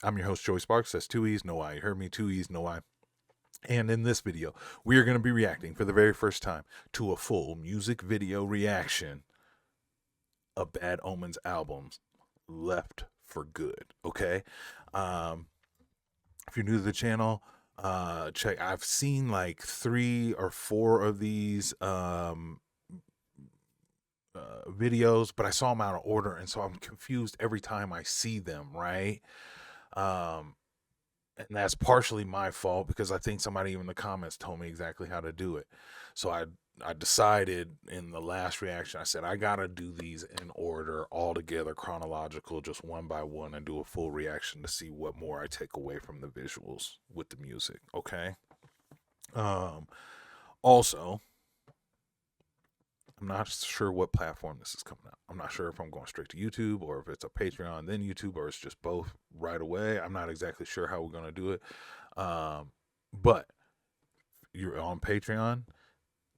I'm your host, Joey Sparks. That's 2 E's, no I. You heard me, 2 E's, no I. And in this video, we are going to be reacting for the very first time to a full music video reaction of Bad Omens' albums, Left for Good. Okay? If you're new to the channel, check. I've seen like 3 or 4 of these videos, but I saw them out of order, and so I'm confused every time I see them, right? And that's partially my fault because I think somebody in the comments told me exactly how to do it. So I decided in the last reaction, I said, I gotta do these in order, all together, chronological, just one by one, and do a full reaction to see what more I take away from the visuals with the music. Okay. Also, I'm not sure what platform this is coming out. I'm not sure if I'm going straight to YouTube or if it's a Patreon, then YouTube, or it's just both right away. I'm not exactly sure how we're going to do it. But you're on Patreon.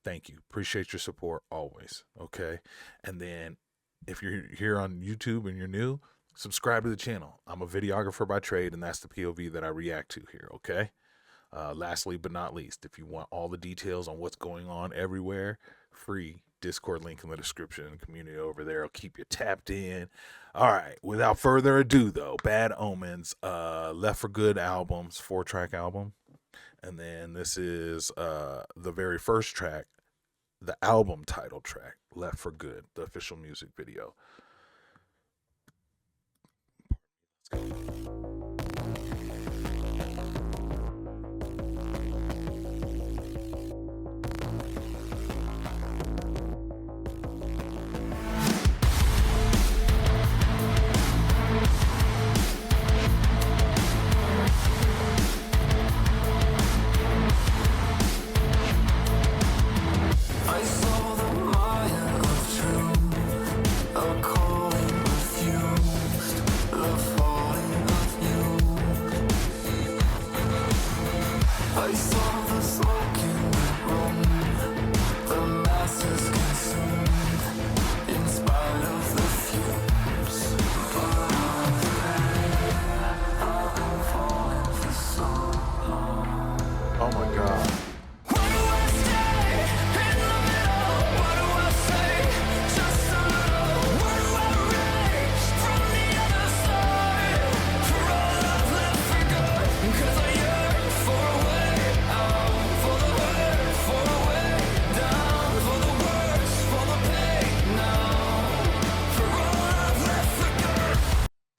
Thank you. Appreciate your support always. Okay. And then if you're here on YouTube and you're new, subscribe to the channel. I'm a videographer by trade, and that's the POV that I react to here. Okay. Lastly, but not least, if you want all the details on what's going on everywhere, free Discord link in the description and community over there. I'll keep you tapped in. All right. Without further ado, though, Bad Omens, Left for Good albums, 4-track album. And then this is the very first track, the album title track, Left for Good, the official music video. Let's go. Oh my God.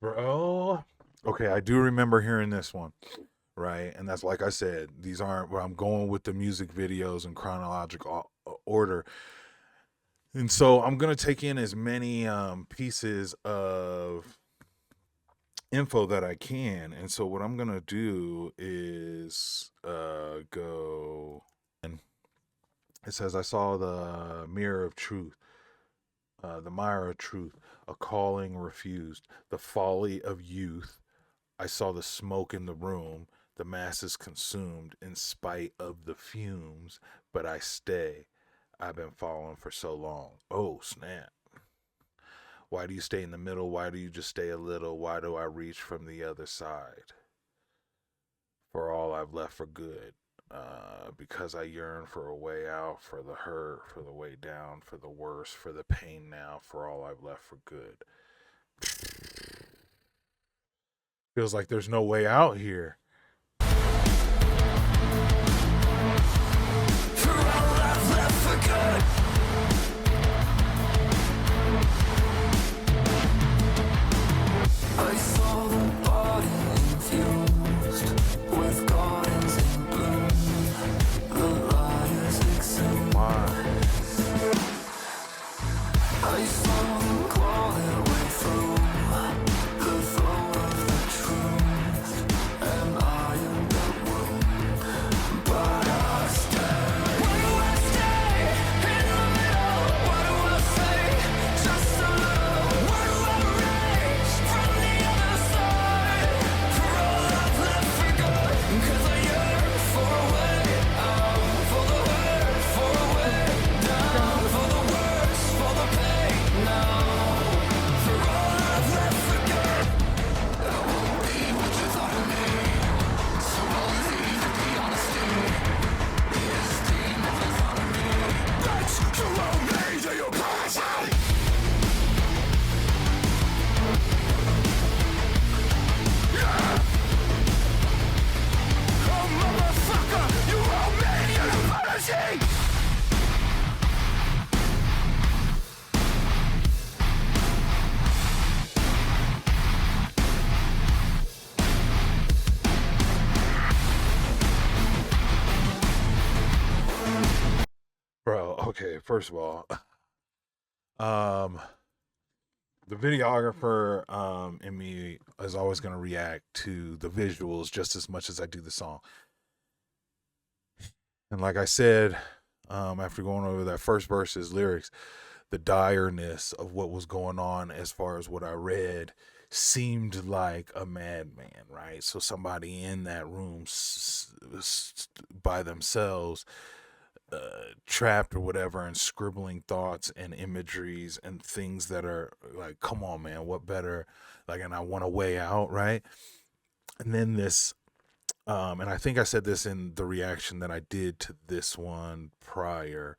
Bro. Okay, I do remember hearing this one. Right, and that's, like I said, these aren't where I'm going with the music videos in chronological order, and so I'm gonna take in as many pieces of info that I can. And so what I'm gonna do is go, and it says, I saw the mirror of truth, the mire of truth, a calling refused, the folly of youth. I saw the smoke in the room, the masses consumed in spite of the fumes, but I stay. I've been following for so long. Oh, snap. Why do you stay in the middle? Why do you just stay a little? Why do I reach from the other side? For all I've left for good. Because I yearn for a way out, for the hurt, for the way down, for the worst, for the pain now, for all I've left for good. Feels like there's no way out here. For all I've left for good. I saw the body infused with gardens in bloom, the liars exhumed. I saw them claw their way through the throat of the truth, and okay, first of all, um, the videographer in me is always going to react to the visuals just as much as I do the song. And like I said, after going over that first verse's lyrics, the direness of what was going on as far as what I read seemed like a madman, right? So somebody in that room by themselves, trapped or whatever, and scribbling thoughts and imageries and things that are like, come on, man, what better? Like, and I want a way out, right? And then this, and I think I said this in the reaction that I did to this one prior.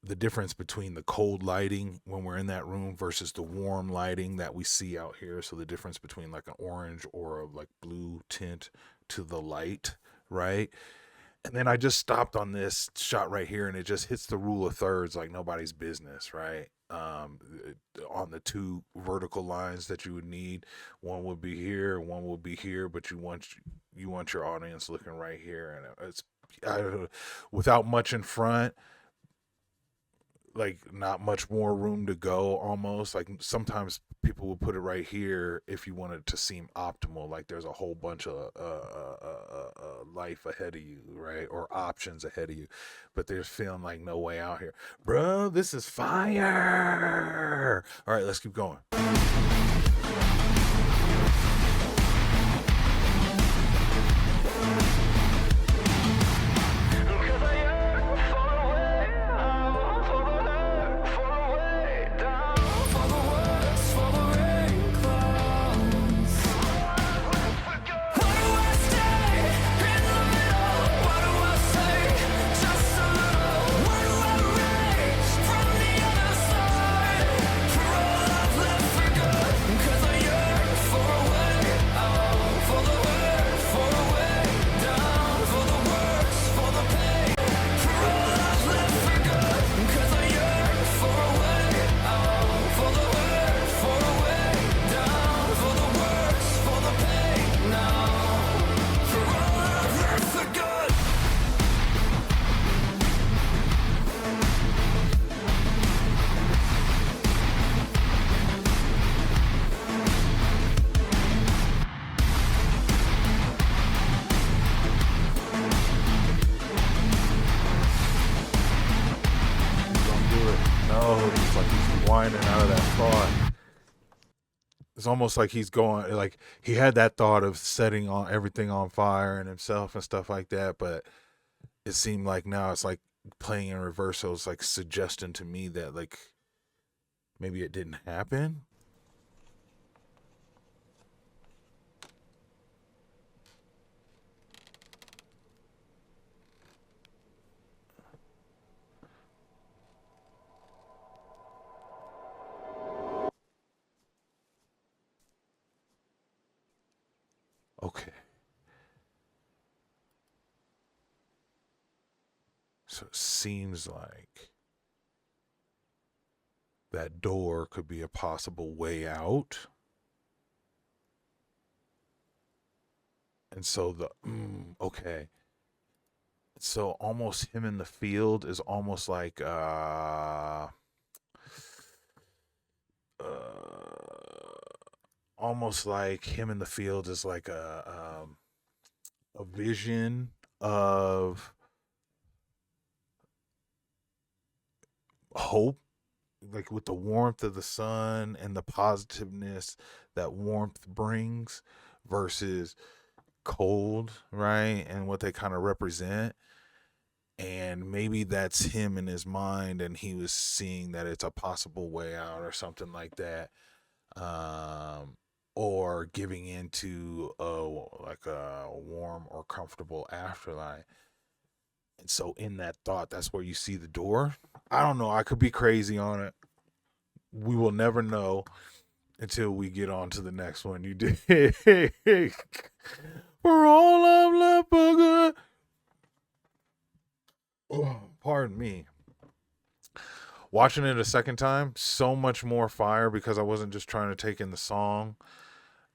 The difference between the cold lighting when we're in that room versus the warm lighting that we see out here. So the difference between like an orange or a like blue tint to the light, right? And then I just stopped on this shot right here, and it just hits the rule of thirds like nobody's business, right? On the two vertical lines that you would need, one would be here, one would be here, but you want your audience looking right here, and it's without much in front, like not much more room to go. Almost like sometimes people will put it right here if you want it to seem optimal, like there's a whole bunch of life ahead of you, right, or options ahead of you, but there's feeling like no way out here, bro. This is fire. All right, let's keep going. It's like he's whining out of that thought. It's almost like he's going, like he had that thought of setting on everything on fire and himself and stuff like that, but it seemed like now it's like playing in reverse. So it's like suggesting to me that like maybe it didn't happen. Okay. So it seems like that door could be a possible way out. And so okay. So almost him in the field is almost like almost like him in the field is like a vision of hope, like with the warmth of the sun and the positiveness that warmth brings versus cold, right? And what they kind of represent. And maybe that's him in his mind, and he was seeing that it's a possible way out or something like that. Or giving into like a warm or comfortable afterlife. And so in that thought, that's where you see the door. I don't know. I could be crazy on it. We will never know until we get on to the next one. You did. For all I've left for good. Oh, pardon me. Watching it a second time, so much more fire because I wasn't just trying to take in the song.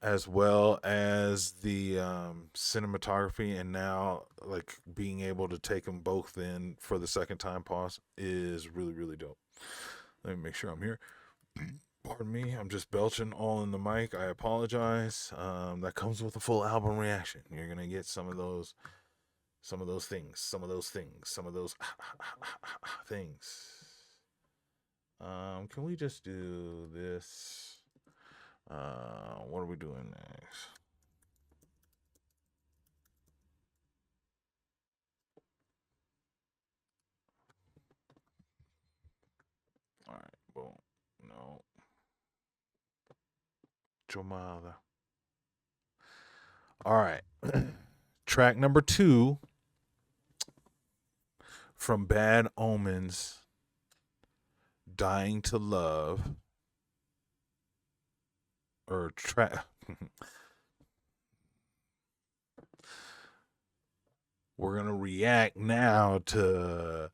as well as the cinematography, and now like being able to take them both in for the second time pause is really, really dope. Let me make sure I'm here. Pardon me, I'm just belching all in the mic. I apologize. That comes with a full album reaction. You're gonna get some of those things, some of those things. Can we just do this? What are we doing next? All right, boom. No. Jomala. All right. Track number 2 from Bad Omens, Dying to Love. Or track. We're going to react now to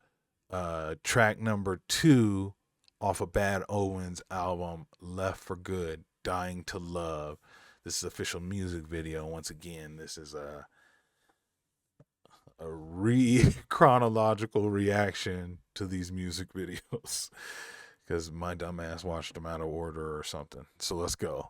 track number 2 off of Bad Omens album, Left for Good, Dying to Love. This is official music video. Once again, this is a chronological reaction to these music videos because my dumb ass watched them out of order or something. So let's go.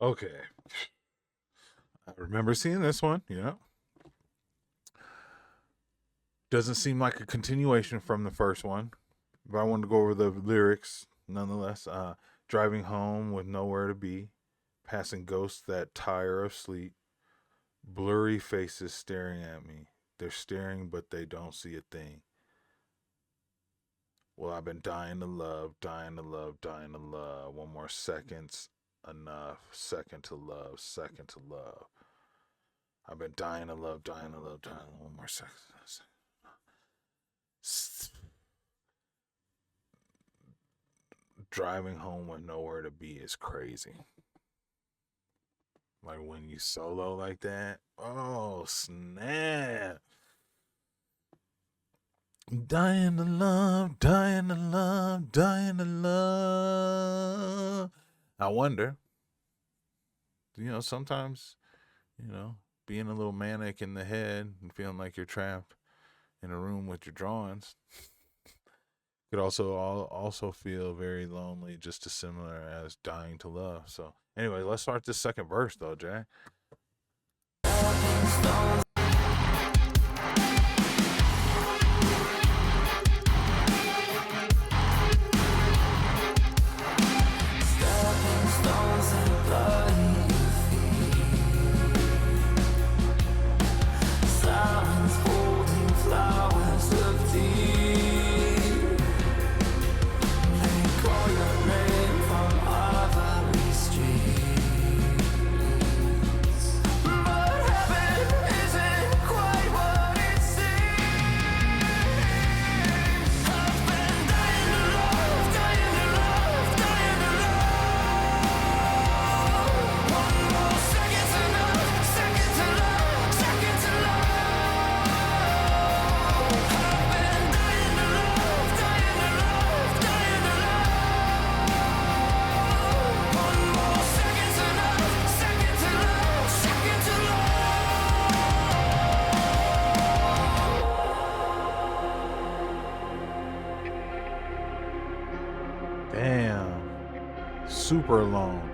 Okay. I remember seeing this one, yeah. Doesn't seem like a continuation from the first one, but I wanted to go over the lyrics nonetheless. Driving home with nowhere to be, passing ghosts that tire of sleep, blurry faces staring at me. They're staring, but they don't see a thing. Well, I've been dying to love, dying to love, dying to love. One more second's enough. Second to love, second to love. I've been dying to love, dying to love, dying to love. One more second. Driving home with nowhere to be is crazy. Like when you solo like that, oh snap. Dying to love, dying to love, dying to love. I wonder, sometimes, being a little manic in the head and feeling like you're trapped in a room with your drawings could also feel very lonely, just as similar as dying to love. So anyway, let's start this second verse though, Jack. But heaven isn't super alone.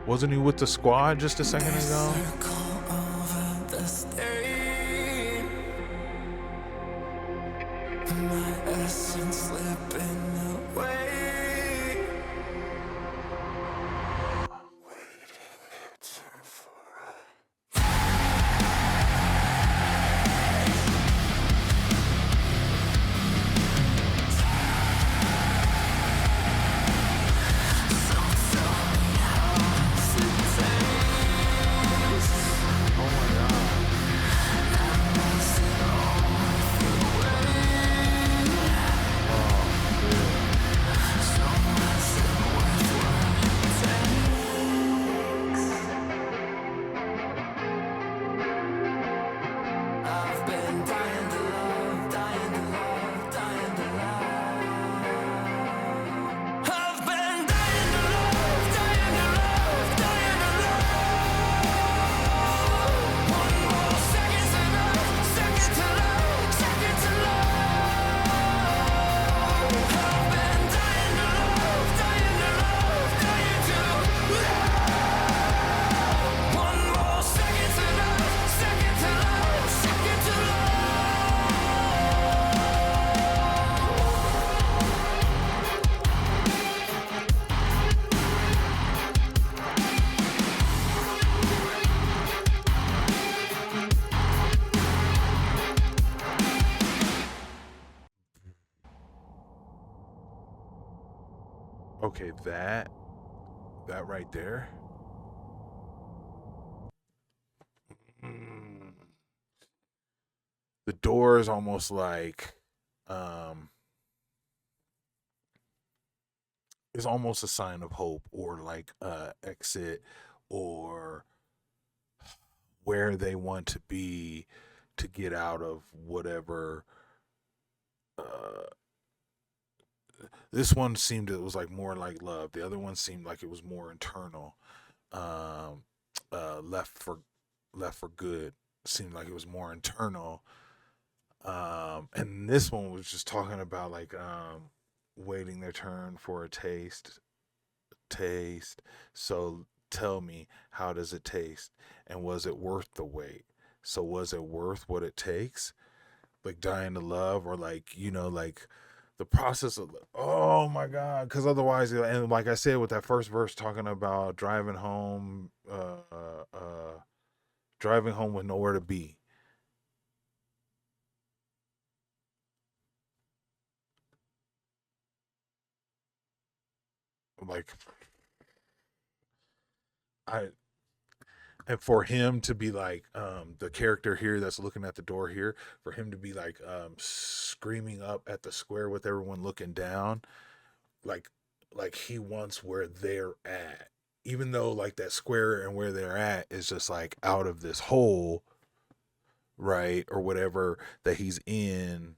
Wasn't he with the squad just a second ago? My essence slipping away. Okay, that right there. The door is almost like is almost a sign of hope, or like exit, or where they want to be to get out of whatever. This one seemed it was like more like love. The other one seemed like it was more internal. Um, left for good seemed like it was more internal. And this one was just talking about like waiting their turn for a taste. So tell me, how does it taste? And was it worth the wait? So was it worth what it takes? Like dying to love, or like, like the process of, oh my God. Cause otherwise, and like I said, with that first verse talking about driving home with nowhere to be. Like I, and for him to be like the character here that's looking at the door here, for him to be like screaming up at the square with everyone looking down, like he wants where they're at, even though like that square and where they're at is just like out of this hole, right, or whatever that he's in,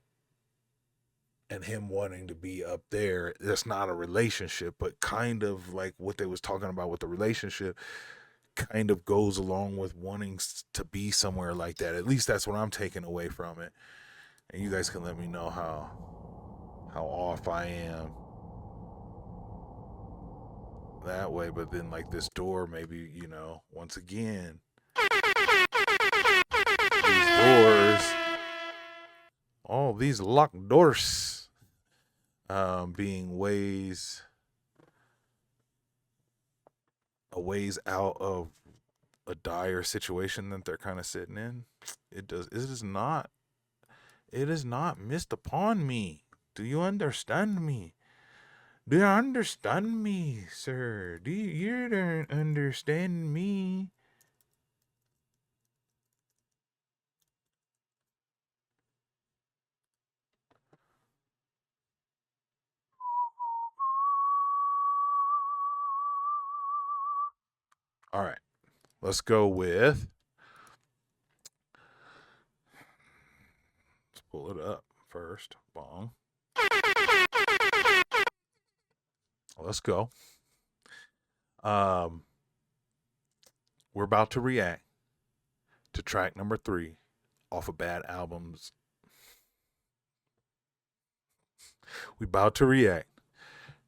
and him wanting to be up there. That's not a relationship, but kind of like what they was talking about with the relationship kind of goes along with wanting to be somewhere like that. At least that's what I'm taking away from it. And you guys can let me know how off I am that way. But then like this door, maybe, once again, these doors, all these locked doors, being a ways out of a dire situation that they're kind of sitting in. It is not missed upon me. Do you understand me? Do you understand me, sir? You don't understand me? All right. Let's go with, let's pull it up first. Bong. Let's go. We're about to react to track number 3 off of Bad Albums. We're about to react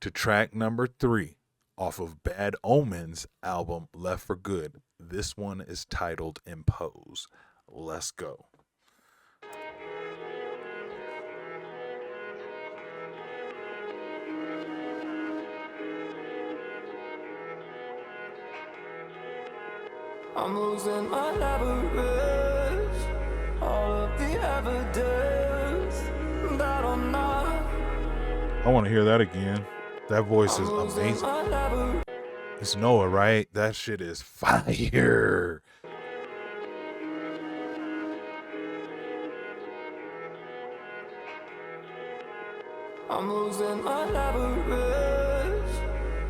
to track number 3 off of Bad Omens album Left for Good. This one is titled Impose. Let's go. I'm losing my leverage, all of the evidence that I'm not. I want to hear that again. That voice is amazing. It's Noah, right? That shit is fire. I'm losing my leverage,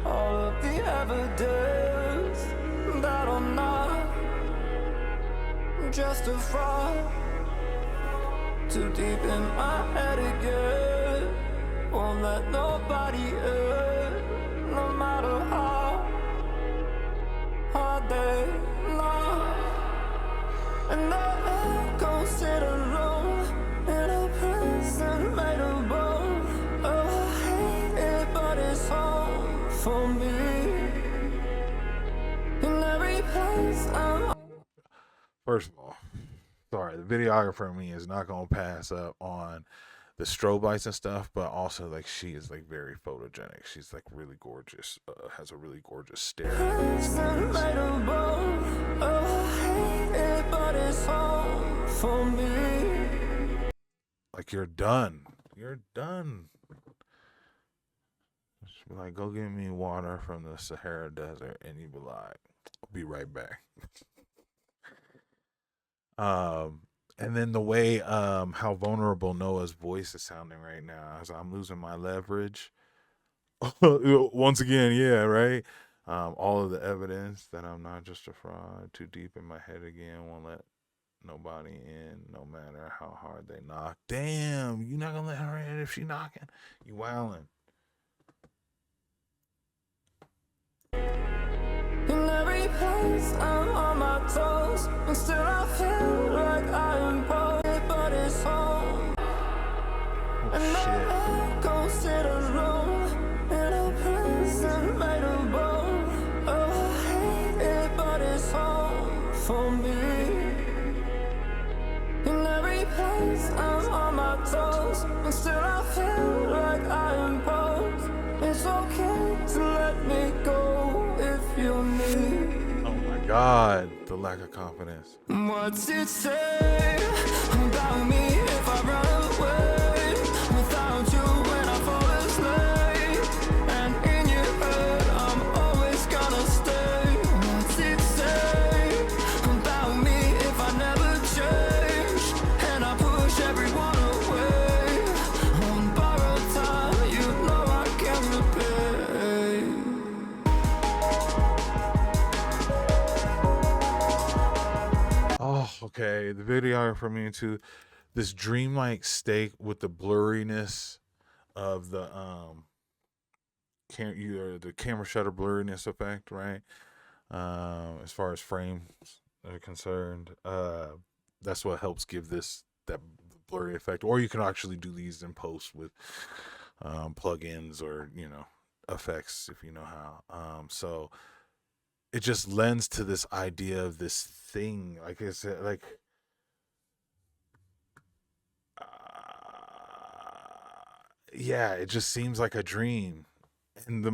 all of the evidence that I'm not just a fraud. Too deep in my head again, won't let nobody in, no matter how hard they knock. And I go sit alone in a prison made of bone. Oh, I hate it, but it's home for me. In every place I'm. First of all, sorry, the videographer in me is not gonna pass up on the strobe lights and stuff, but also like she is like very photogenic. She's like really gorgeous. Has a really gorgeous stare. Prison made of bone. Oh, I hate it, but it's home for me. Like you're done. You're done. She'd be like, go get me water from the Sahara Desert, and you'd be like, I'll be right back. And then the way how vulnerable Noah's voice is sounding right now, as I'm losing my leverage. Once again, yeah, right. All of the evidence that I'm not just a fraud, too deep in my head again, won't let nobody in, no matter how hard they knock. Damn, you not gonna let her in if she knocking? You wildin'. In every place I'm on my toes, and still I feel like I am bored, but it's home. And I go sit alone in a prison made of bone. Oh, I hate it, but it's home for me. In every place I'm on my toes, and still I feel like I am bored. It's okay to let me go if you need. Oh my God, the lack of confidence. What's it say about me if I run away without you when I fall asleep? And in your head, I'm always gonna stay. What's it say about me if I never change and I push everyone away? On borrowed time, you know I can't repay. Oh, okay. The videographer me into this dreamlike state with the blurriness of the the camera shutter blurriness effect, right? As far as frames are concerned, that's what helps give this that blurry effect. Or you can actually do these in post with plugins or effects if you know how. So it just lends to this idea of this thing, like I said, like yeah, it just seems like a dream. And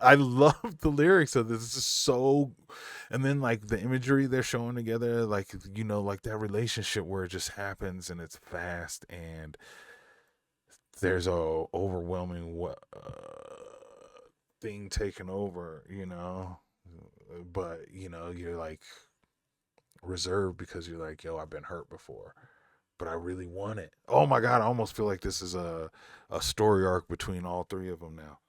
I love the lyrics of this. This is so, and then like the imagery they're showing together, like like that relationship where it just happens and it's fast and there's a overwhelming thing taking over, but you're like reserved because you're like, yo, I've been hurt before, but I really want it. Oh my God, I almost feel like this is a story arc between all three of them now.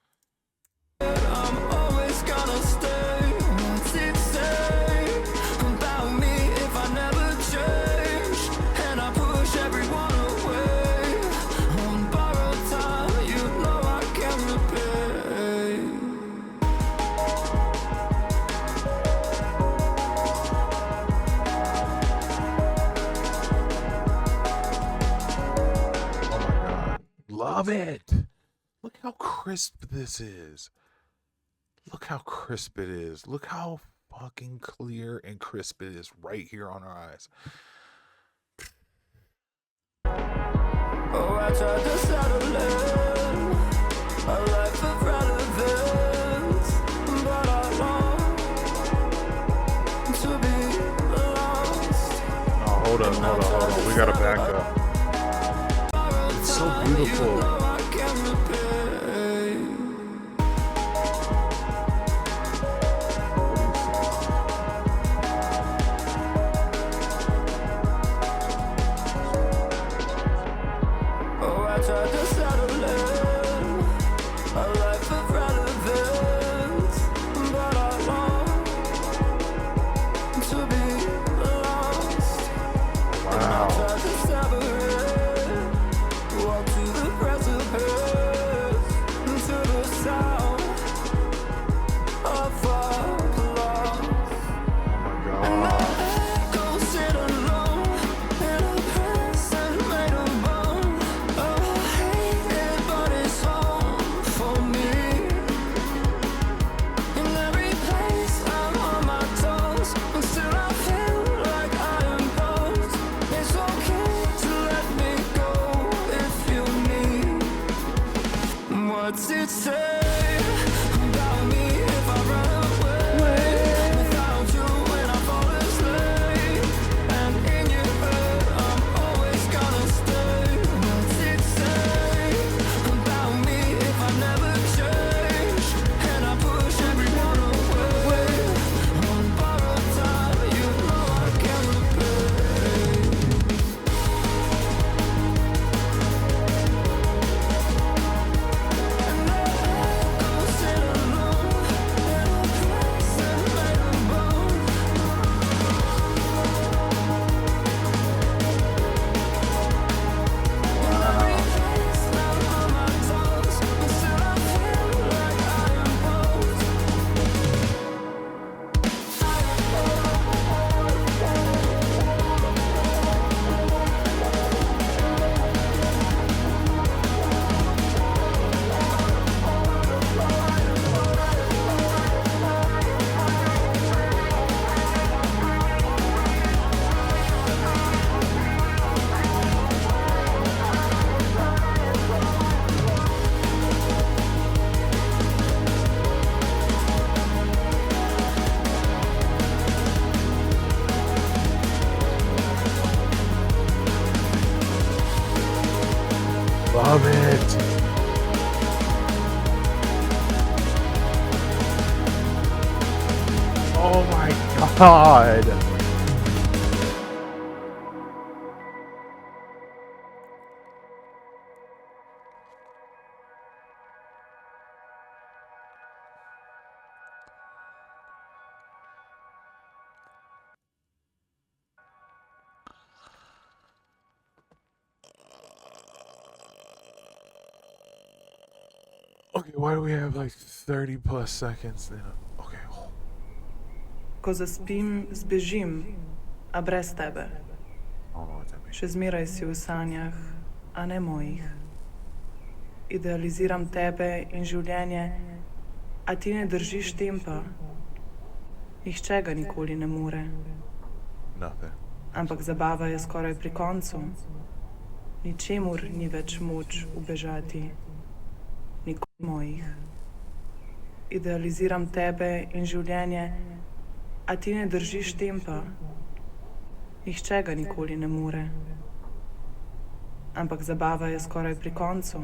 I'm always gonna stay. What's it say about me if I never change and I push everyone away? On borrowed time, you know I can't repay. Oh my God, love it. Look how crisp this is. Look how crisp it is. Look how fucking clear and crisp it is right here on our eyes. Oh, I tried to settle in a life of relevance, but I long to be lost. Oh, hold on. We gotta back up. It's so beautiful. What's it say about me if I run away without you when I fall asleep? And in your bed I'm always gonna stay. What's it say about me if I never change? And I push everyone away on borrowed time, you know I can't repay. Love it. Oh my God. Okay, why do we have like 30 plus seconds then? Okay. Ko zaspim, zbežim, a brez tebe. I don't know what that means. Še zmeraj si v sanjah, a ne mojih. Idealiziram tebe in življenje, a ti ne držiš tempa. Nihče ga nikoli ne more. Nothing. Ampak zabava je skoraj pri koncu. Ničemur ni več moč ubežati. Nikoli mojih. Idealiziram tebe in življenje, a ti ne držiš tempa. Nihče ga nikoli ne more. Ampak zabava je skoraj pri koncu.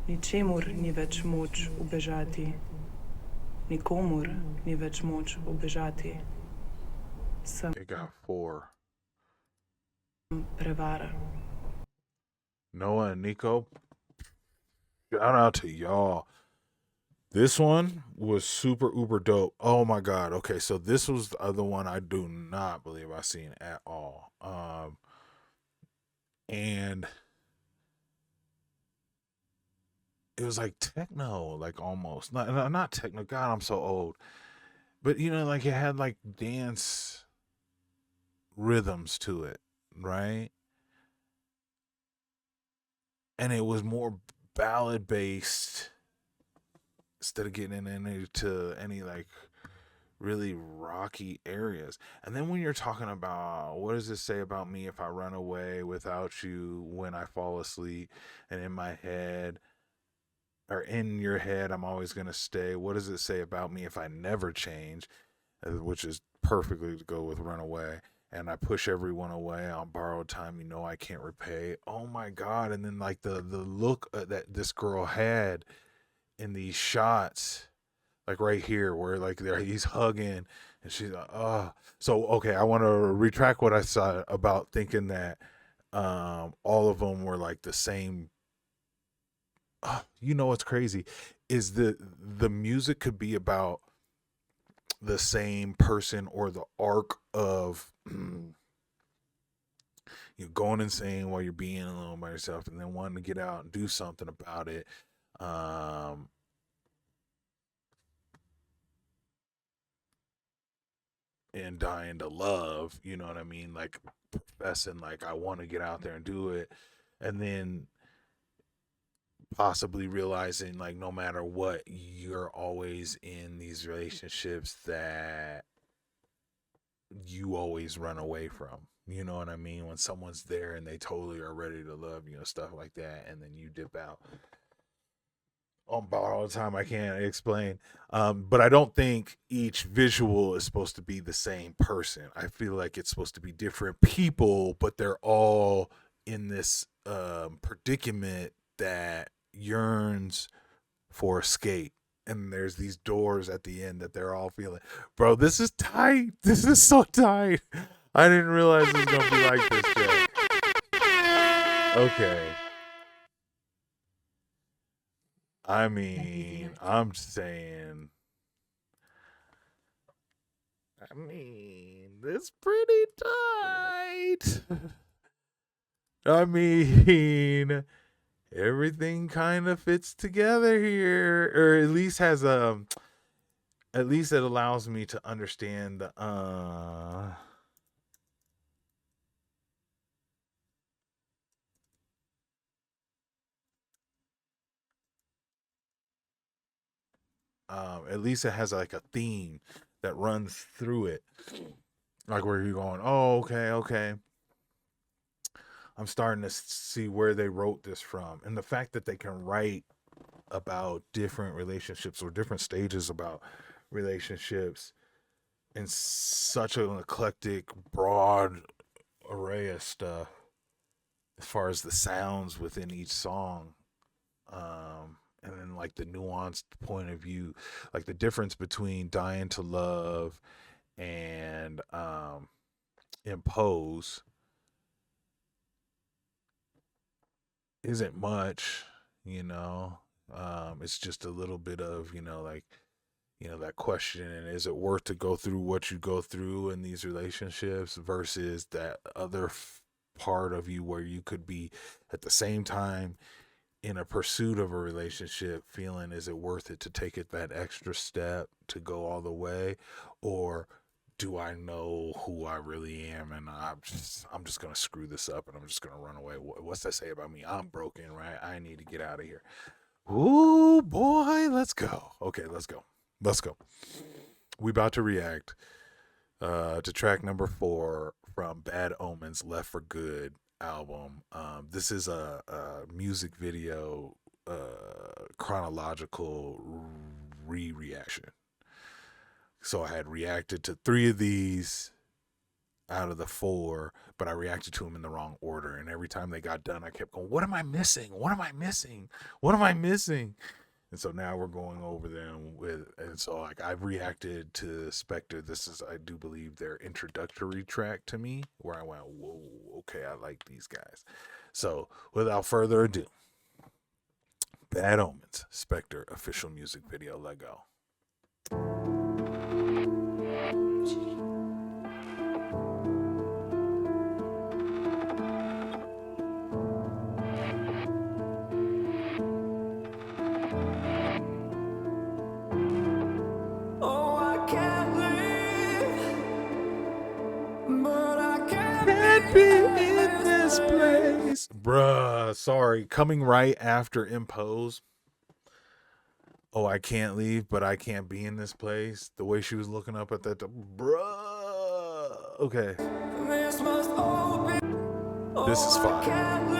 Ničemur ni več moč ubežati. Nikomur ni več moč ubežati. Sem It got 4. prevara. Noah and Nico, shout out to y'all. This one was super uber dope. Oh my God. Okay, so this was the other one I do not believe I seen at all. And it was like techno, like almost not techno. God, I'm so old. But you know, like it had like dance rhythms to it, right? And it was more ballad based instead of getting into any like really rocky areas. And then when you're talking about what does this say about me if I run away without you when I fall asleep, and in my head or in your head I'm always going to stay. What does it say about me if I never change? Which is perfectly to go with runaway. And I push everyone away on borrowed time, you know I can't repay. Oh my God. And then like the look that this girl had in these shots, like right here where like there he's hugging and she's like, oh. So okay, I want to retract what I said about thinking that all of them were like the same. You know what's crazy is the music could be about the same person, or the arc of you going insane while you're being alone by yourself and then wanting to get out and do something about it. um and dying to love, you know what I mean? Like professing like I want to get out there and do it, and then possibly realizing like no matter what, you're always in these relationships that you always run away from. You know what I mean? When someone's there and they totally are ready to love you and stuff like that, and then you dip out on borrowed time. I can't explain. But I don't think each visual is supposed to be the same person. I feel like it's supposed to be different people, but they're all in this predicament that yearns for escape. And there's these doors at the end that they're all feeling. Bro, this is tight. This is so tight. I didn't realize it was going to be like this, Jack. Okay. I mean, I'm saying, it's pretty tight. I mean, everything kind of fits together here, or at least has at least it allows me to understand the at least it has like a theme that runs through it, like where you're going, oh, okay, I'm starting to see where they wrote this from. And the fact that they can write about different relationships or different stages about relationships in such an eclectic, broad array of stuff as far as the sounds within each song. And then like the nuanced point of view, like the difference between Dying to Love and Impose isn't much, you know. It's just a little bit of, like, that question, and is it worth to go through what you go through in these relationships versus that other part of you where you could be at the same time in a pursuit of a relationship feeling, is it worth it to take it that extra step to go all the way, or do I know who I really am and I'm just gonna screw this up and I'm just gonna run away? What's that say about me? I'm broken, right? I need to get out of here. Ooh boy, let's go. Okay, let's go. We about to react to track number 4 from Bad Omens Left for Good album. This is a music video chronological reaction. So I had reacted to 3 of these out of the 4, but I reacted to them in the wrong order. And every time they got done, I kept going, what am I missing? And so now we're going over them and so like I've reacted to Spectre. This is, I do believe, their introductory track to me, where I went, whoa, okay, I like these guys. So without further ado, Bad Omens, Spectre official music video. Let go. Oh, I can't leave, but I Can't be in this place. Bruh, sorry. Coming right after Impose. oh, I can't leave, but I can't be in this place. The way she was looking up at that, bruh. Okay, This must all be. this is I fire. can't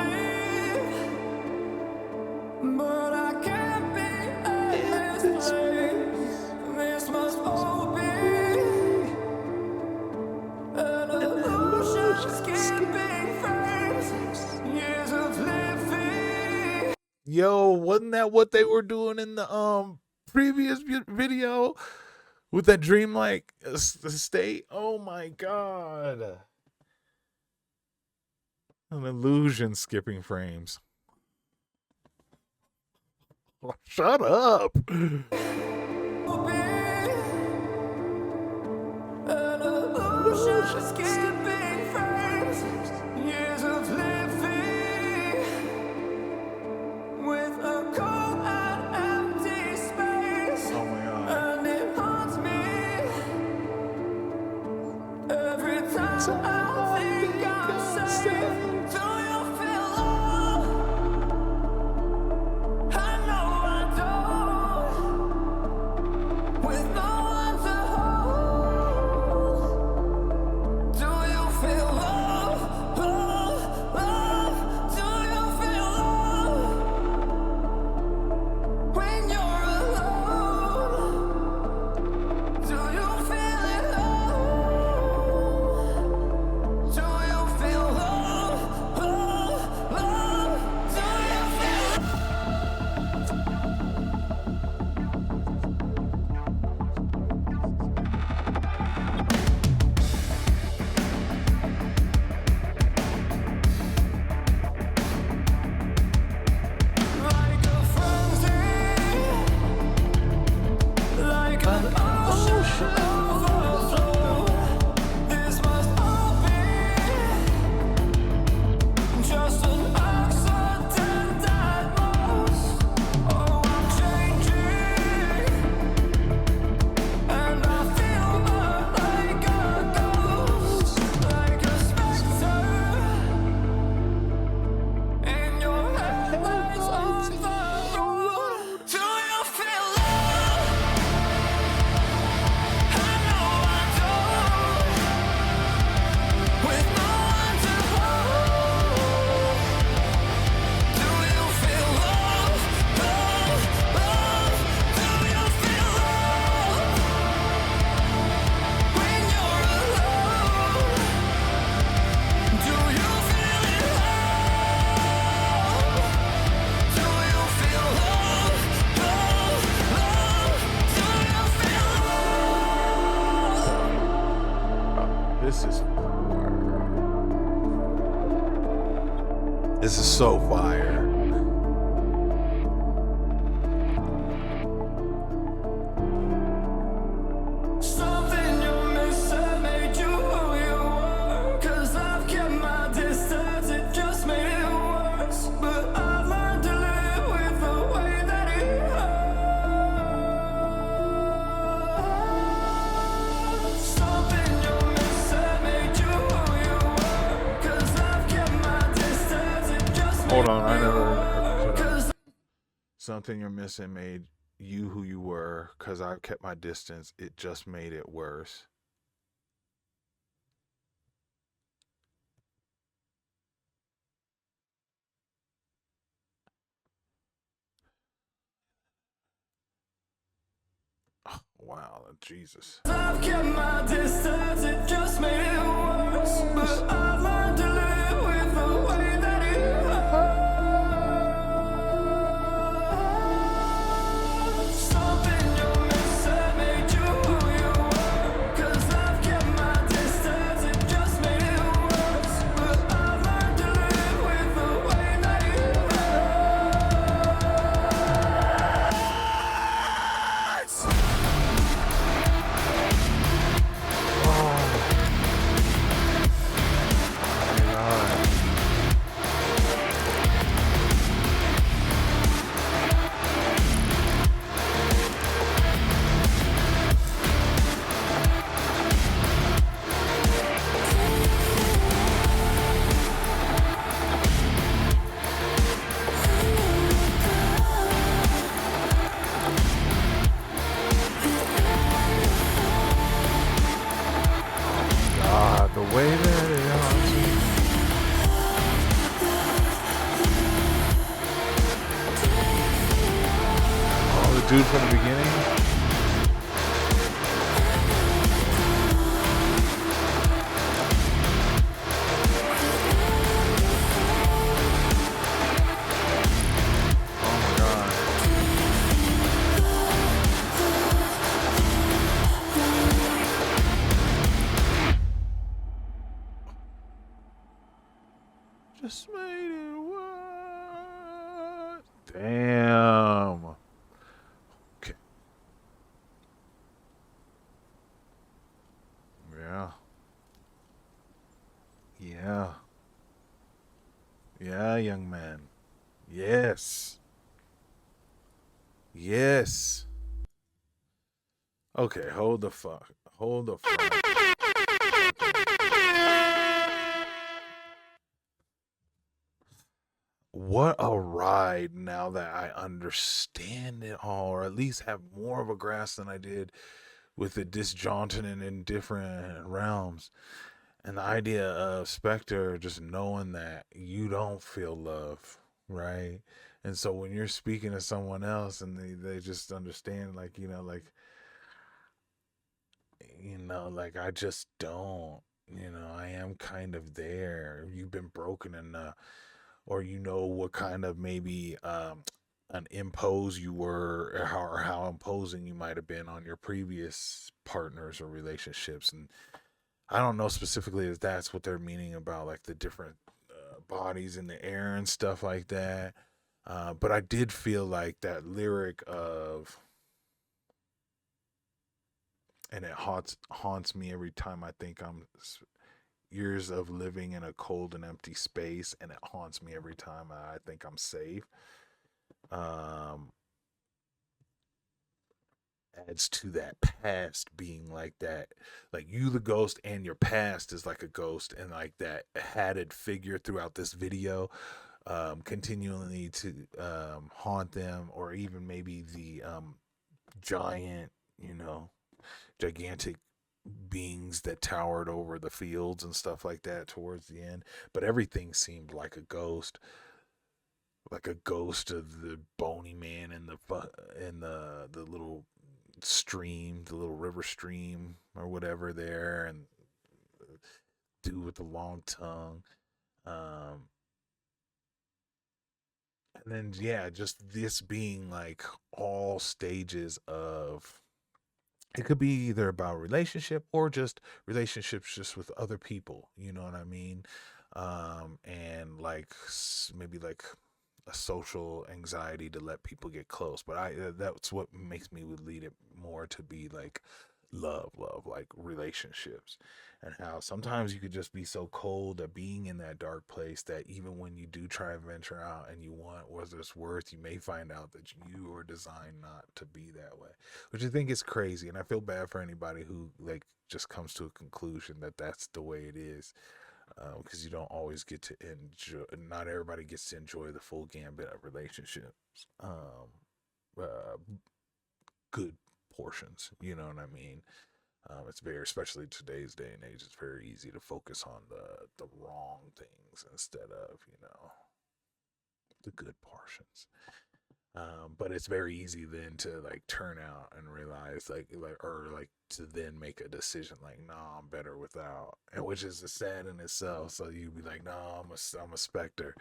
leave, but I can't be at this place. This must all be an illusion, skipping frames, years of living. Yo, wasn't that what they were doing in the previous video with that dreamlike state? Oh my god. An illusion skipping frames. Shut up. An illusion, skipping frames, years of living with a cold and empty space. Oh my god. And it haunts me every time I think I'm safe. Do you feel love? I know I don't. With no one to hold. Do you feel love? Love, love. Do you feel love? When you're alone. Do you feel it all? Do you feel love, love, love? Do you feel like a frenzy, like an ocean overflow? This must all be just an accident at most. Oh, I'm changing, and I feel like a ghost, like a spectre in your headlights on the road. Do you feel love? I know I don't. With no one to hold. Do you feel love, love, love? Do you feel love when you're alone? Do you feel it all? Do you feel love, love, love? Do you feel love? This is so fire. Something you missing made you who you were. 'Cause I've kept my distance, it just made it worse. But I've learned to live with the way that it hurts. Something you missing made you who you were. 'Cause I've kept my distance, it just made Hold on, I never it heard worse. that. Something you're missing made you who you were, cause I kept my distance. It just made it worse. Oh, wow, Jesus. I've kept my distance, it just made it worse. But I've learned to live with the way that it hurts. Something you missing made you who you were. 'Cause I've kept my distance, it just made it worse. But I've learned to live with the way that it hurts. dude from the beginning? Oh my god. Just made it work. Damn. Okay. Yeah. Yeah. Yeah, young man. Yes. Yes. Okay, hold the fuck. Hold the fuck. What a ride now that I understand it all, or at least have more of a grasp than I did with the disjointed and in different realms. And the idea of Spectre just knowing that you don't feel love, right? And so when you're speaking to someone else and they just understand, like, like I just don't, I am kind of there. You've been broken enough, or what kind of maybe an impose you were, or how imposing you might have been on your previous partners or relationships. And I don't know specifically if that's what they're meaning about, like the different bodies in the air and stuff like that. But I did feel like that lyric of, and it haunts me every time I think I'm years of living in a cold and empty space, and it haunts me every time I think I'm safe. Um, Adds to that past being like that, like you the ghost and your past is like a ghost, and like that hatted figure throughout this video continually to haunt them, or even maybe the giant, gigantic beings that towered over the fields and stuff like that towards the end. But everything seemed like a ghost, of the bony man in the little stream, the little river stream or whatever there, and dude with the long tongue. Um, and then yeah, just this being like all stages of, it could be either about relationship or just relationships just with other people, you know what I mean? And like maybe like a social anxiety to let people get close, but that's what makes me would lead it more to be like love, like relationships, and how sometimes you could just be so cold at being in that dark place that even when you do try and venture out and you want what it's worth, you may find out that you were designed not to be that way, which I think is crazy. And I feel bad for anybody who like just comes to a conclusion that that's the way it is, because you don't always get to enjoy. Not everybody gets to enjoy the full gambit of relationships. Uh, Good portions, you know what I mean? It's very, especially today's day and age, it's very easy to focus on the wrong things instead of the good portions. But it's very easy then to like turn out and realize or to then make a decision like, nah, I'm better without, and which is sad in itself. So you'd be like, nah, I'm a specter,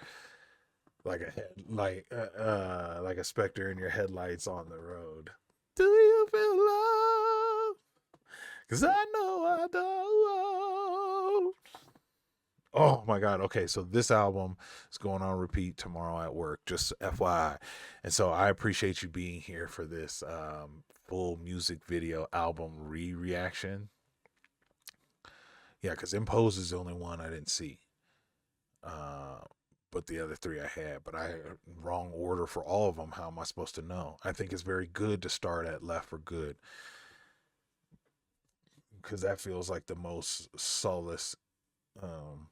like like a specter in your headlights on the road. Do you feel love? 'Cause I know I don't. Oh my god. Okay, so this album is going on repeat tomorrow at work, just FYI. And so I appreciate you being here for this full music video album reaction. Yeah, because Impose is the only one I didn't see. Uh but the other three I had, but I wrong order for all of them. How am I supposed to know? I think it's very good to start at Left for Good, because that feels like the most solace, um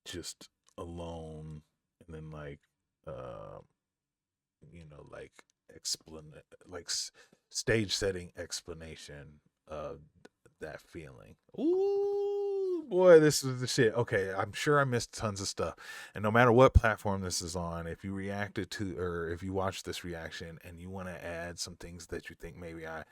just alone, and then like uh like explan like stage setting explanation of that feeling. Ooh, Boy, this is the shit. Okay, I'm sure I missed tons of stuff. And no matter what platform this is on, if you reacted to or if you watch this reaction and you want to add some things that you think maybe I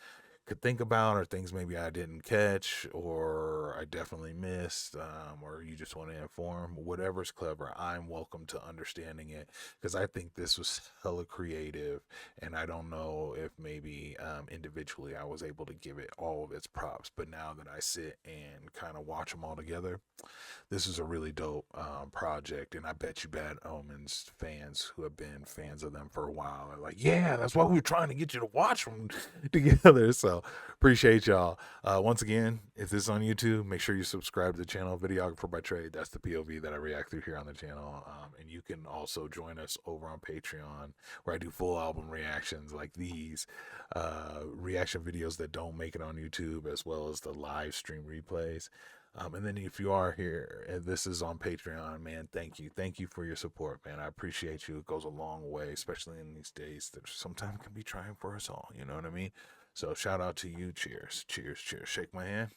could think about, or things maybe I didn't catch or I definitely missed, or you just want to inform, whatever's clever, I'm welcome to understanding it, because I think this was hella creative, and I don't know if maybe individually I was able to give it all of its props, but now that I sit and kind of watch them all together, this is a really dope project, and I bet you Bad Omens fans who have been fans of them for a while are like, yeah, that's why we were trying to get you to watch them together. So appreciate y'all. Once again, if this is on YouTube, make sure you subscribe to the channel, Videographer by Trade. That's the POV that I react through here on the channel. And you can also join us over on Patreon, where I do full album reactions like these, reaction videos that don't make it on YouTube, as well as the live stream replays. And then if you are here and this is on Patreon, man, thank you. Thank you for your support, man. I appreciate you. It goes a long way, especially in these days that sometimes can be trying for us all. You know what I mean? So shout out to you. Cheers. Cheers. Cheers. Shake my hand.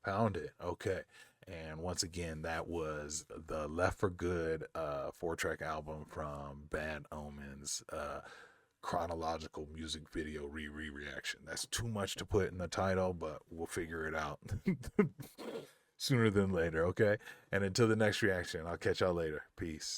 Pound it. Okay. And once again, that was the Left for Good 4-track album from Bad Omens, chronological music video reaction. That's too much to put in the title, but we'll figure it out sooner than later, okay? And until the next reaction, I'll catch y'all later. Peace.